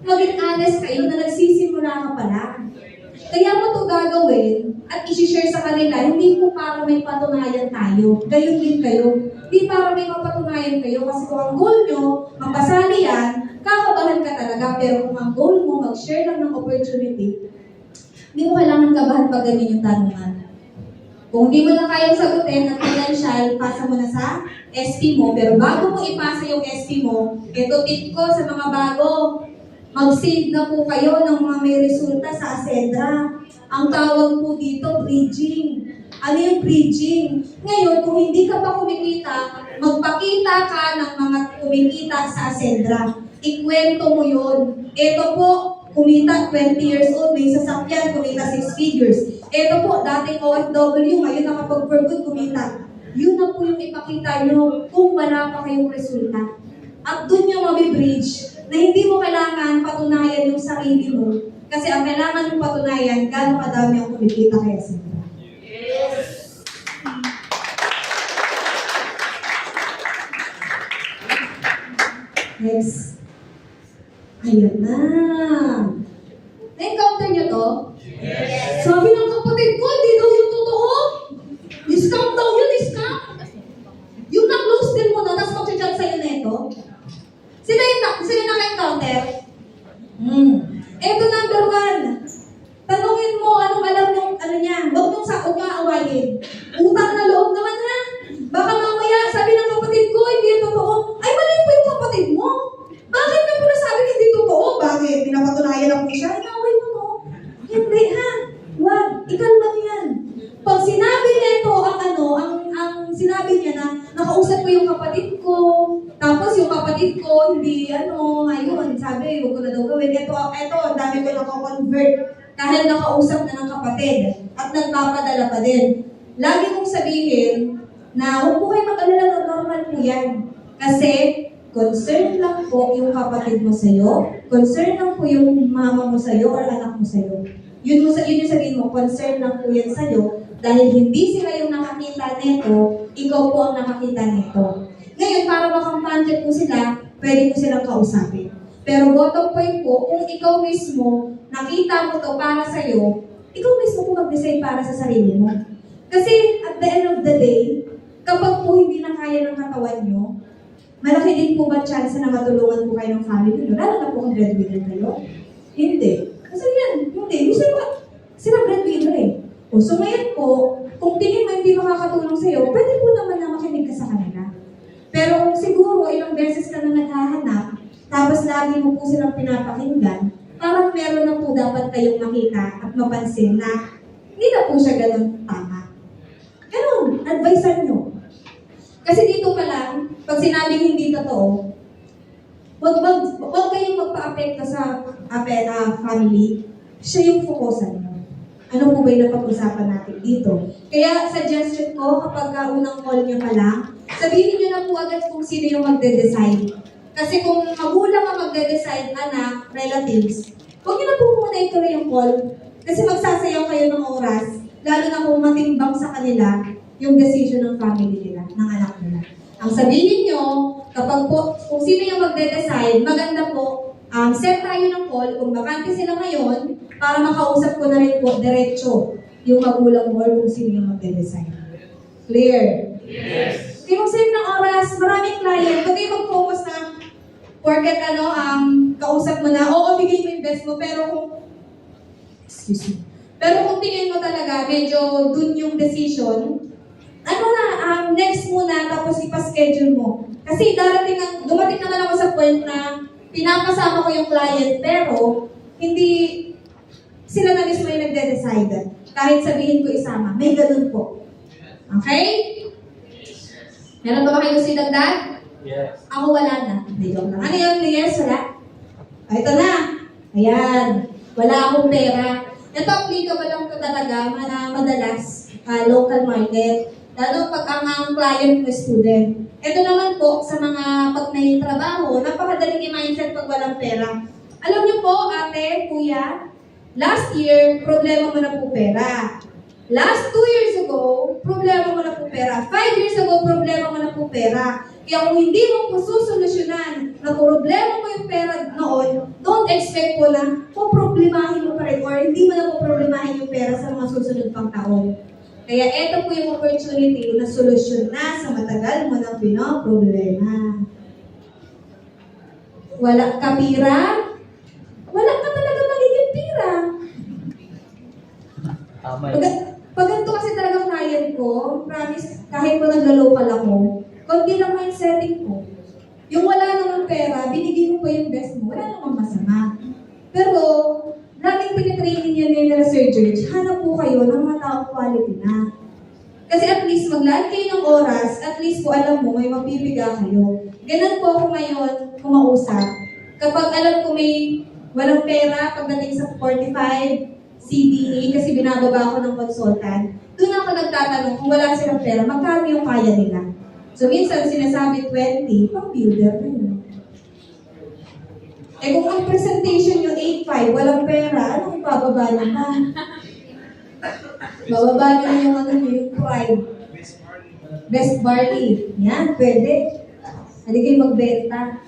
[SPEAKER 2] Maging honest kayo na nagsisimula ka pa lang. Kaya mo ito gagawin at isi-share sa kanila, hindi po para may patunayan tayo. Gayon din kayo. Hindi para may mapatunayan kayo kasi kung ang goal nyo, mapasali yan, kakabahan ka talaga. Pero kung ang goal mo, mag-share lang ng opportunity, hindi mo kailangan kabahan pag ganyan yung tanungan. Kung hindi mo na kayang sagutin at financial, pasa mo na sa SP mo. Pero bago mo ipasa yung SP mo, ito tip ko sa mga bago, mag-save na po kayo ng mga may resulta sa Ascendra. Ang tawag po dito, bridging. Ano yung bridging? Ngayon, kung hindi ka pa kumikita, magpakita ka ng mga kumikita sa Ascendra. Ikwento mo yun. Ito po, kumita 20 years old, may sasakyan, kumita 6 figures. Ito po, dating OFW, ngayon nakapag-for good, kumita. Yun na po yung ipakita nyo kung wala pa kayong resulta. At dun yung mabibridge na hindi mo kailangan patunayan yung sarili mo. Kasi ang kailangan mong patunayan, gano'ng kadami ang kumikita kaya sila. Next. Ayan na. Na-encounter niyo to?
[SPEAKER 1] Yes.
[SPEAKER 2] Sabi ng kapatid ko, hindi daw yung totoo. Scam daw yun, scam. Yung na-close din mo na, tapos mag-chat sa'yo na ito. Sino naka-encounter? Ito number 1. Tanungin mo anong alam ng ano niya. Huwag nga awayin. Utang na loob naman ha. Baka mamaya sabi ng kapatid ko, hindi yung totoo. Ay, mali po yung kapatid mo. Bakit na po nasabi hindi totoo? Bakit? Pinapatunayan ako siya. Inaway mo no? Hindi ha. Wag. Ikalma mo yan. Pag sinabi niya ito, ang sinabi niya na nakausap ko yung kapatid ko, tapos yung kapatid ko, hindi ayun, sabi, huwag ko na daw gawin. Ito, ang dami ko nakakonvert dahil nakausap na ng kapatid at nagpapadala pa din. Lagi mong sabihin na huwag po kayo mag-alala na normal po yan. Kasi, concern lang po yung kapatid mo sa'yo, concern lang po yung mama mo sa'yo or anak mo sa'yo. Yun yung sabihin mo, concern lang po yan sa'yo dahil hindi sila yung nakakita nito, ikaw po ang nakakita nito. Ngayon, para makampante po sila, pwede po silang kausapin. Pero bottom point po, kung ikaw mismo, nakita mo to para sa'yo, ikaw mismo po mag-decide para sa sarili mo. Kasi at the end of the day, kapag po hindi na kaya ng katawan nyo, malaki din po ba chance na matulungan po kayo ng family nyo? Lalo na po kung breadwinner kayo? Hindi. Kasi yan, hindi. Sila breadwinner eh. So ngayon po, kung tingin mo hindi makakatulong sa'yo, pwede po naman na makinig ka sa kanila. Pero kung siguro ilang beses ka na naghahanap, tapos lagi mo po silang pinapakinggan, parang meron na po dapat kayong makita at mapansin na hindi na po siya ganun tama. Ganun, advisean nyo. Kasi dito pa lang, pag sinabing hindi totoo, wag kayong magpa-apekto sa family, siya yung fokusan nyo. Ano po ba yung napag-usapan natin dito? Kaya suggestion ko, kapag unang call nyo pa lang, sabihin nyo na po agad kung sino yung magde-decide. Kasi kung magulang ang magde-decide, anak, relatives, huwag nyo na po muna ituloy yung call. Kasi magsasayaw kayo ng oras, lalo na kung matimbang sa kanila yung decision ng family nila, ng anak nila. Ang sabihin nyo, kapag po, kung sino yung magde-decide, maganda po, set tayo ng call kung bakante sila ngayon para makausap ko na rin po diretso yung magulang mo or kung sino yung magde-decide. Clear?
[SPEAKER 1] Yes.
[SPEAKER 2] Kaya mag-save ng oras, maraming client, pag kayo mag-focus na forget kausap mo na, oo, bigay mo yung best mo, pero kung tingin mo talaga, medyo dun yung decision, next muna, tapos ipa-schedule mo. Kasi dumating naman ako sa point na pinapasama ko yung client, pero hindi sila na mismo yung nagde-decide. Kahit sabihin ko isama, may ganun po. Okay? Meron ba kayo si Dagdag?
[SPEAKER 1] Yes.
[SPEAKER 2] Ako wala na. Hindi, joke lang. Ano yun? Yes, wala? Ito na. Ayan. Wala akong pera. Ito, applicable lang ito talaga. Madalas, local market. Lalo pag ang client mo student. Ito naman po, sa mga pag may trabaho, napakadaling i-mindset pag walang pera. Alam niyo po, ate, kuya, last year, problema mo na po pera. Last 2 years ago, problema mo na po pera. 5 years ago, problema mo na po pera. Kaya kung hindi mo po susolusyonan na problema mo yung pera noon, don't expect po na poproblemahin mo pa rin or hindi mo na poproblemahin yung pera sa mga susunod pang taon. Kaya ito po yung opportunity na solusyon na sa matagal mo ng pinoproblema. Wala ka pira? Wala ka talaga magiging pira.
[SPEAKER 1] Tama
[SPEAKER 2] Pag ganito kasi talaga client ko, promise, kahit po naglo-local ako, konti lang yung setting ko. Yung wala namang pera, binigay mo pa yung best mo, wala namang masama. Pero, laging pinitraining yan nila Sir George, hanap po kayo ng mga taong quality na. Kasi at least maglaan kayo ng oras, at least po alam mo, may mapipiga kayo. Ganun po ako ngayon kumausap. Kapag alam ko may walang pera, pagdating sa 45, CDE, kasi binababa ako ng consultant, doon ako nagtatanong kung wala silang pera, magkano yung kaya nila. So minsan sinasabi 20, pang builder na yun. Eh kung ang presentation nyo 8.5, walang pera, anong bababa nyo pa? Bababa nyo yung ano nyo, yung pride. Best barley. Yan, pwede. Hindi kayo magbenta.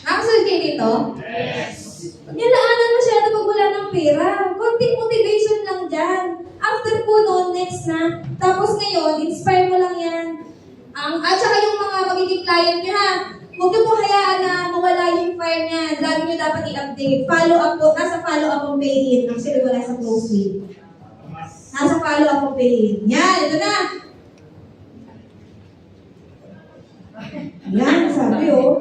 [SPEAKER 2] Nakasunod kayo dito?
[SPEAKER 1] Yes.
[SPEAKER 2] Huwag niyo laanan masyado pag wala ng pera. Konting motivation lang dyan. After po noon, next na. Tapos ngayon, inspire mo lang yan. At saka yung mga magiging client nyo ha. Huwag niyo po hayaan na mawala yung fire niyan. Lagi niyo dapat i-update. Follow up po. Nasa follow up ang pay-in. Actually, wala sa close lead. Nasa follow up ang pay-in. Yan, ito na. Yan, sabi oh.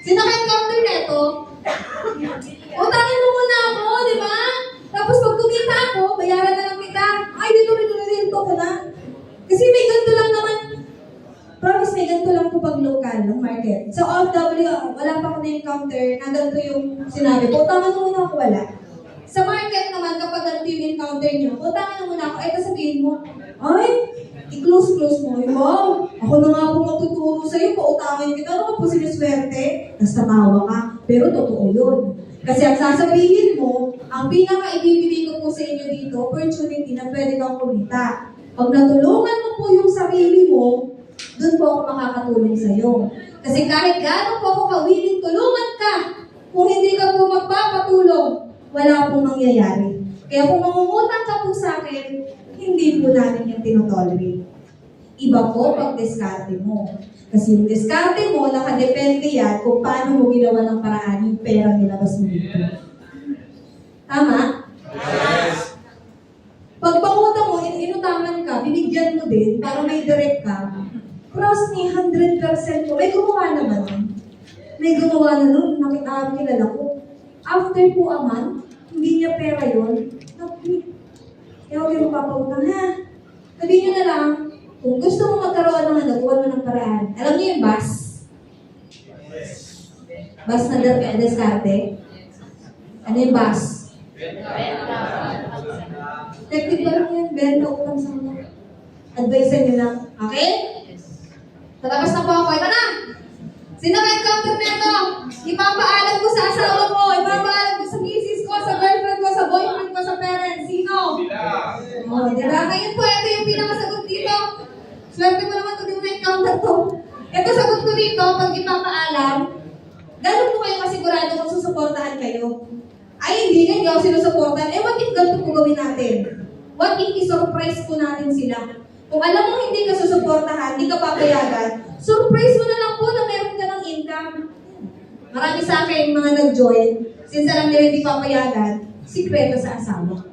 [SPEAKER 2] Sino ka-encounter na ito? Utangin mo muna ako, di ba? Tapos pag kumita ako, bayaran na lang kita. Ay, dito ko na. Kasi may ganito lang naman. Promise, may ganito lang po pag local ng market. Sa OFW, wala pa ako na-encounter na ganito yung sinabi ko. Utangin mo muna ako, wala. Sa market naman, kapag ganito yung encounter nyo, utangin mo muna ako, ay, sabihin mo, ay, i-close mo. Wow, ako na nga po matuturo sa'yo, pautangin kita, ano ka po sinuswerte? Tapos tatawa ka, pero totoo yun. Kasi ang sasabihin mo, ang pinaka-ibibigay ko po sa inyo dito, opportunity na pwede kang kumita. Pag natulungan mo po yung sarili mo, doon po ako makakatulong sa'yo. Kasi kahit gaano po ako kawiling tulungan ka, kung hindi ka po magpapatulong, wala pong mangyayari. Kaya kung mangungutang ka po sa akin, hindi po namin yung tinotolerate. Iba po pag diskarte mo. Kasi yung diskarte mo, nakadepende yan kung paano mo ginawa ng paraan yung pera nilabas mo dito. Tama?
[SPEAKER 1] Yes.
[SPEAKER 2] Pag pangutang mo, inutangan ka, binigyan mo din, para may direct ka, trust me, 100% po. May gumawa naman nun. May gumawa na nun, kilala ko. After po a month, hindi niya pera yun. Kaya huwag yung papautang, ha? Sabihin niyo na lang, kung gusto mo magkaroon ng ano, gawan mo ng paraan. Alam niyo yung bus? Bus na diskarte? Ano yung bus? Effective ba lang yan? Benta utang sa mga. Advice niyo lang. Okay? Tatapos na po ako. Ito na! Sino ka-encounter na ito? Ipapaalam ko sa asawa ko, ipapaalam ko sa misis ko, sa girlfriend ko, sa boyfriend ko, sa parents. Sino? Oh, di ba? Ngayon po, ito yung pinakasagot dito. Swerte mo naman kung di mo na-encounter to. Ito sagot ko dito, pag ipapaalam, gano'n po kayo kasigurado kung susuportahan kayo? Ay, hindi nga, hindi ako sinusuportahan. Eh, what if ganito po gawin natin? What if i-surprise po natin sila? Kung alam mo hindi ka susuportahan, hindi ka papayagan, surprise mo na lang po na meron ka ng income. Marami sa akin mga nag-join, since alam nila hindi papayagan, sikreto sa asawa.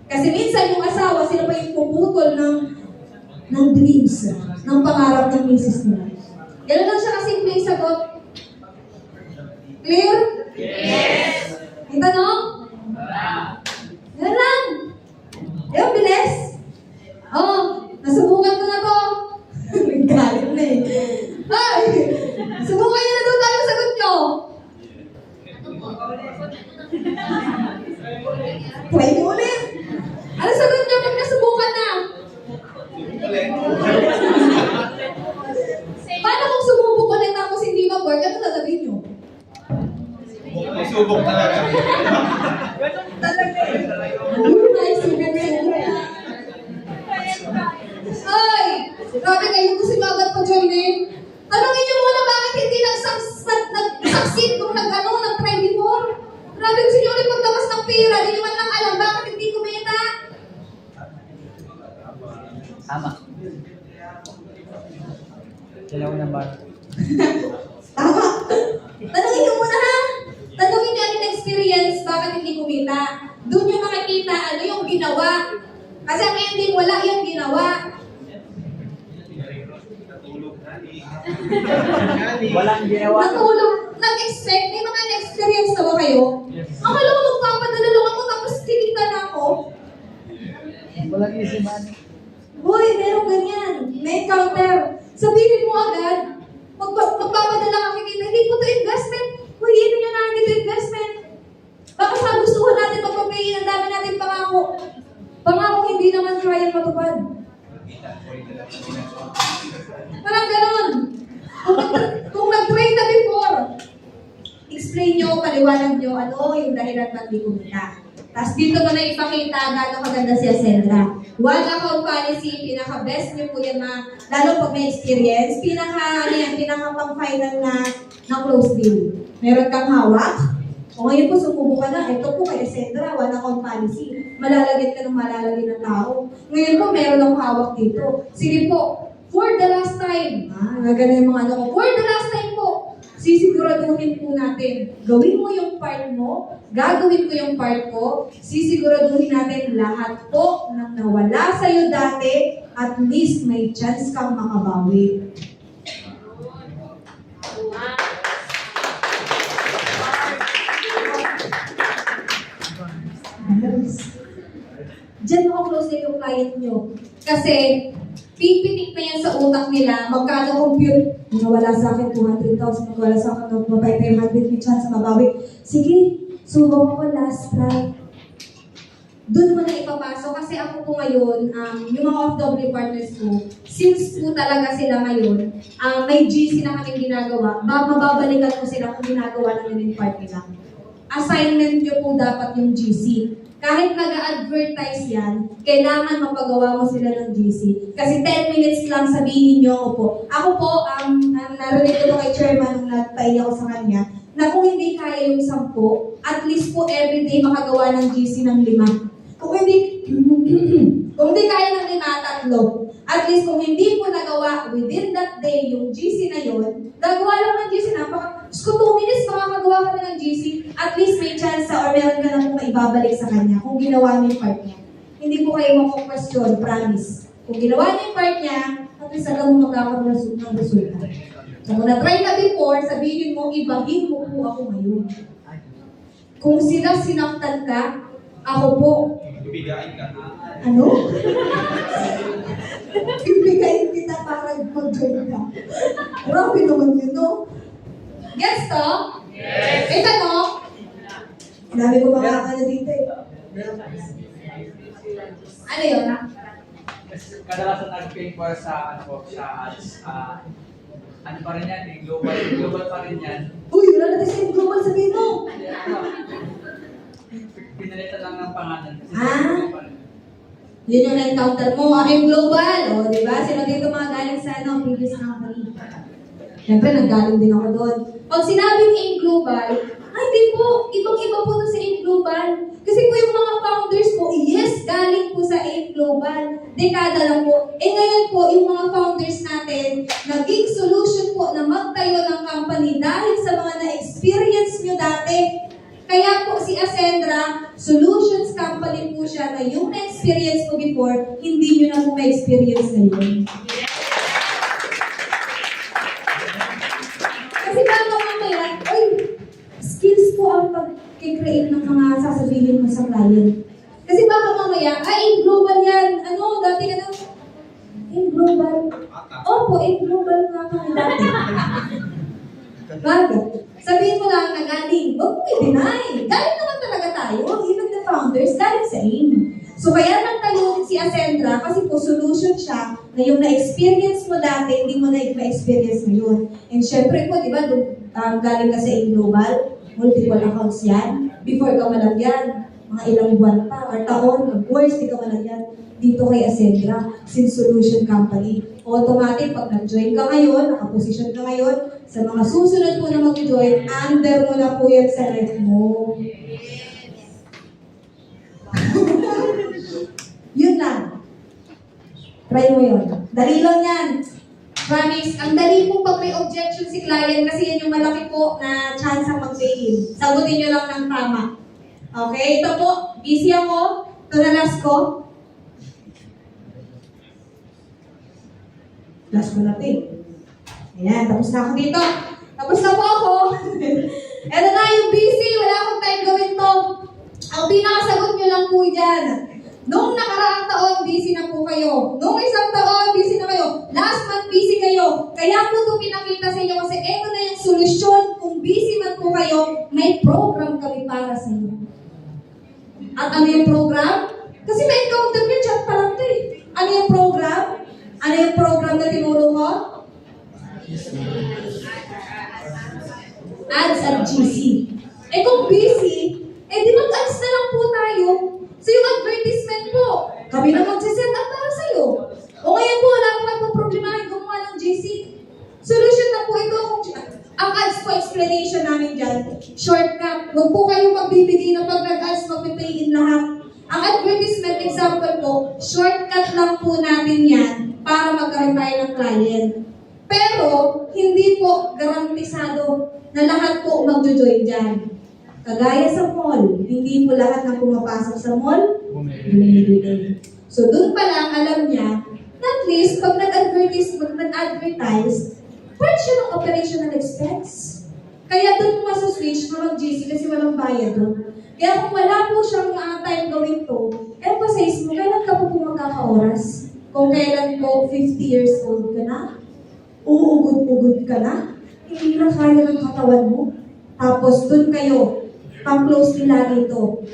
[SPEAKER 2] Kasi minsan yung asawa, sila pa yung puputol ng dreams, ng pangarap ng misis nila. Gano'n lang siya kasimple yung sagot. Clear?
[SPEAKER 1] Yes.
[SPEAKER 2] Yung tanong? Gano'n lang. Yung bilis? Oo. Nasubukan ko na to. Galit na eh. Ay! Subukan nyo na to. Anong sagot nyo? Try mo ulit. Ano sagot nyo pag nasubukan na? Paano kung sumubok ulit tapos hindi mag-work? Ano sasabihin nyo?
[SPEAKER 1] Subok talaga.
[SPEAKER 2] Talaga eh. Ay, sige. Ay! Grabe kayo, gusto nyo agad pa-joinin? Tanungin nyo muna bakit hindi nag-succeed kung nag-try before. Grabe, gusto nyo ulit magtabas ng pera, di naman lang alam bakit hindi kumita.
[SPEAKER 3] Tama. Dalawa na ba?
[SPEAKER 2] Tama. Tanungin nyo muna ha. Tanungin nyo ano yung experience, bakit hindi kumita. Doon nyo makikita ano yung ginawa. Kasi ang ending, wala yung ginawa.
[SPEAKER 3] Walang ginawa.
[SPEAKER 2] Natulog, nag-expect, may mga na-experience na ba kayo? Akala ko magpapadala lang ako tapos titigta na ako.
[SPEAKER 3] Walang isiman.
[SPEAKER 2] Boy, meron ganyan. May encounter. Sabihin mo agad, magpapadala ka kita, hindi po ito investment. Uy, hindi nyo na dito investment. Baka sa gustuhan natin magpapayin, ang dami natin pangako. Pangako hindi naman kaya matupad. Parang ganon. Kung nag-try na before, explain nyo, paliwanag nyo, ano yung dahilan ba't di kumita. Tapos dito mo na ipakita gano'ng kaganda si Ascendra. One account policy, pinaka-best nyo po yan lalo pag may experience, pinaka pang-final na close deal. Meron kang hawak, o ngayon po sumubo ka na, ito po kay Ascendra, one account policy. Malalagyan ka ng malalagyan ng tao. Ngayon po, meron akong hawak dito. Sige po, for the last time, gano'n yung mga ano ko, for the last time po, sisiguraduhin po natin, gawin mo yung part mo, gagawin ko yung part ko, sisiguraduhin natin lahat po ng nawala sa'yo dati, at least may chance kang makabawi. Diyan mo close na yung client nyo. Kasi, pipitik na yan sa utak nila, magkano compute, nawala sa akin 200,000, nawala sa akin 500, may chance mabawi. Sige, subok ako last try. Doon mo na ipapasok kasi ako po ngayon, yung mga off-double partners ko, since po talaga sila ngayon, may GC na kaming ginagawa, mababalikan ko sila kung ginagawa na yung part nila. Assignment nyo po dapat yung GC. Kahit nag-advertise yan, kailangan mapagawa mo sila ng GC. Kasi 10 minutes lang sabihin nyo ako po, narinig ko kay chairman nung nagpain ako sa kanya, na kung hindi kaya yung 10, at least po everyday makagawa ng GC ng 5. Kung hindi kaya ng 5, 3. At least kung hindi mo nagawa within that day yung GC na yun, gagawa lang ng GC, kung 2 minutes makakagawa ka na ng GC, at least may chance or meron ka na kung maibabalik sa kanya kung ginawa niya yung part niya. Hindi po kayo makukwestiyon, promise. Kung ginawa niya yung part niya, at least alam mo magkakaroon ng resulta. So kung na-try na before, sabihin mo, ibahin mo po ako ngayon. Kung sila sinaktan ka, ako po.
[SPEAKER 1] Ibigain ka.
[SPEAKER 2] Ano? Ibigain kita para mag-join ka. Grabe naman yun, no? Gets to? Yes! May tanong? Dami ko makakala dito eh. Ano yun?
[SPEAKER 3] Kadalasan nag-pay for sa ads, ano pa rin yan, global pa rin yan.
[SPEAKER 2] Uy, wala natin sa global, sabihin mo!
[SPEAKER 3] Pinalitan lang ng pangalan.
[SPEAKER 2] Yun yung na-encounter mo, I'm global. O, di ba? Sino dito mga galing sa previous company? Siyempre, nanggaling din ako doon. Pag sinabing AIM Global, hindi po, ibang-iba po to sa AIM Global. Kasi po yung mga founders po, yes, galing po sa AIM Global. Dekada lang po. Ngayon po, yung mga founders natin, naging solution po na magtayo ng company dahil sa mga na-experience nyo dati. Kaya po si Ascendra, solutions company po siya na yung na-experience ko before, hindi nyo na po ma-experience ngayon. Kasi baka mamaya, skills po ang pag-create ng mga sasabihin mo sa client. Kasi baka mamaya, AIM Global yan. Ano, dati ka na, AIM Global. Opo, AIM Global nga kami dati. Baga, sabihin mo lang na galing, huwag mo i-deny. Galing naman talaga tayo, even the founders, galing sa AIM. So kaya nagtayo si Ascendra kasi po solution siya na yung na-experience mo dati, hindi mo na ma-experience ngayon. And syempre po, di ba, galing ka sa AIM Global, multiple accounts yan. Before ka malagyan, mga ilang buwan pa, or taon, worse, di ka malagyan. Dito kay Ascendra, Sin Solution Company. Automatic, pag nag-join ka ngayon, nakaposition ka ngayon, sa mga susunod po na mag-join, under mo na po yan sa ref mo. Yun lang. Try mo yun. Dali lang yan. Promise, ang dali po pag may objection si client kasi yan yung malaki po na chance ang mag-pay-in. Sagutin nyo lang ng tama. Okay, ito po. Busy ako. Ito na last ko. Last ko na ito eh. Ayan, tapos na ako dito. Tapos na po ako. Eto na yung busy. Wala akong time gawin to. Ang pinakasagot nyo lang po dyan. Noong nakaraang taon, busy na po kayo. Noong isang taon, busy na kayo. Last month, busy kayo. Kaya po ito pinakita sa inyo kasi eto na yung solusyon. Kung busy man po kayo, may program kami para sa inyo. At ano yung program? Kasi may encounter may chat pa lang ito eh. Ano yung program? Ano yung program na tinuro ko? Ads at GC. lahat. Ang advertisement example po, shortcut lang po natin yan para magkaroon tayo ng client. Pero, hindi po garantisado na lahat po magjo-join dyan. Kagaya sa mall, hindi po lahat na pumapasok sa mall, bumibili. So, dun pa lang alam niya, na at least, pag nag-advertise, part siya ng operational expense. Kaya dun mo masuswitch na mag-GC kasi walang bayad doon. Kaya kung wala po siyang time gawin to, emphasize mo, kailan ka po magkaka-oras? Kung kailan po 50 years old ka na, uugod-ugod ka na, hindi na kaya ng katawan mo. Tapos dun kayo, pang-close nila dito.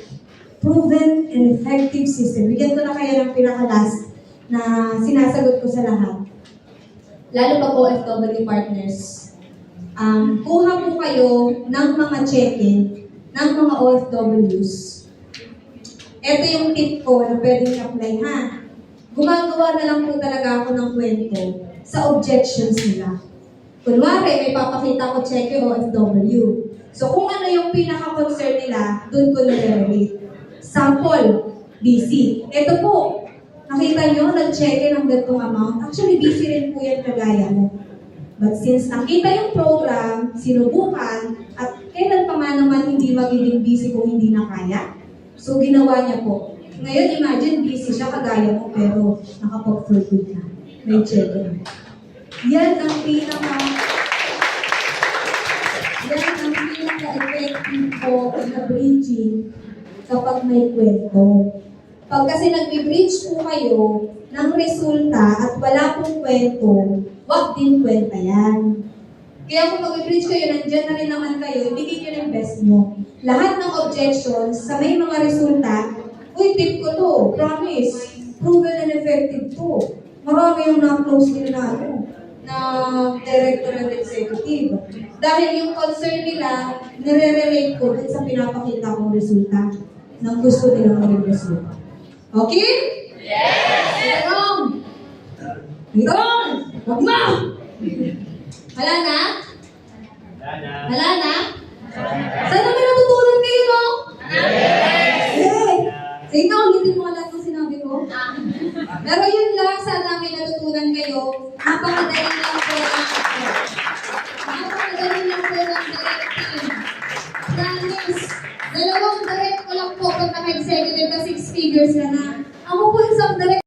[SPEAKER 2] Proven and effective system. Bigyan ko na kayo ng pinaka-last na sinasagot ko sa lahat. Lalo pag OFW partners. Kuha po kayo ng mga check-in ng mga OFWs. Ito yung tip ko na pwedeng i-apply ha. Gumagawa na lang po talaga ako ng kwento sa objections nila. Kunwari, may papakita ko check-in OFW. So kung ano yung pinaka-concern nila, dun ko nare-relate. Sample, busy. Ito po, nakita nyo, nag-check-in ng ganitong amount. Actually, busy rin po yan kagaya mo. But since nakita yung program, sinubukan, at kailan pa nga naman hindi magiging busy kung hindi na kaya, so ginawa niya po. Ngayon, imagine, busy siya kagaya mo, pero nakapag-for good na. May check-in. Yan ang pinaka-effective po na bridging kapag may kwento. Pag kasi nag-bridge po kayo ng resulta at wala pong kwento, wag din kwenta yan. Kaya kung mag-bridge kayo, nandiyan na rin naman kayo, ibigay nyo ng best mo. Lahat ng objections sa may mga resulta, uy, tip ko to, promise, proven and effective to. Marami yung na-close nila na director and executive. Dahil yung concern nila, nire-relate ko dun sa pinapakita kong resulta ng gusto nilang maging resulta. Okay? Yes! Mayroon! Wag mo! Wala na? Wala na? Sana may natutunan kayo, no? Yes! Sige nga, ulitin mo lahat ng sinabi ko. Pero yun lang, sana may natutunan kayo. Napakadali lang po ng directive. Promise, 2 direct ko lang po pag naka-executive ka 6 figures ka na.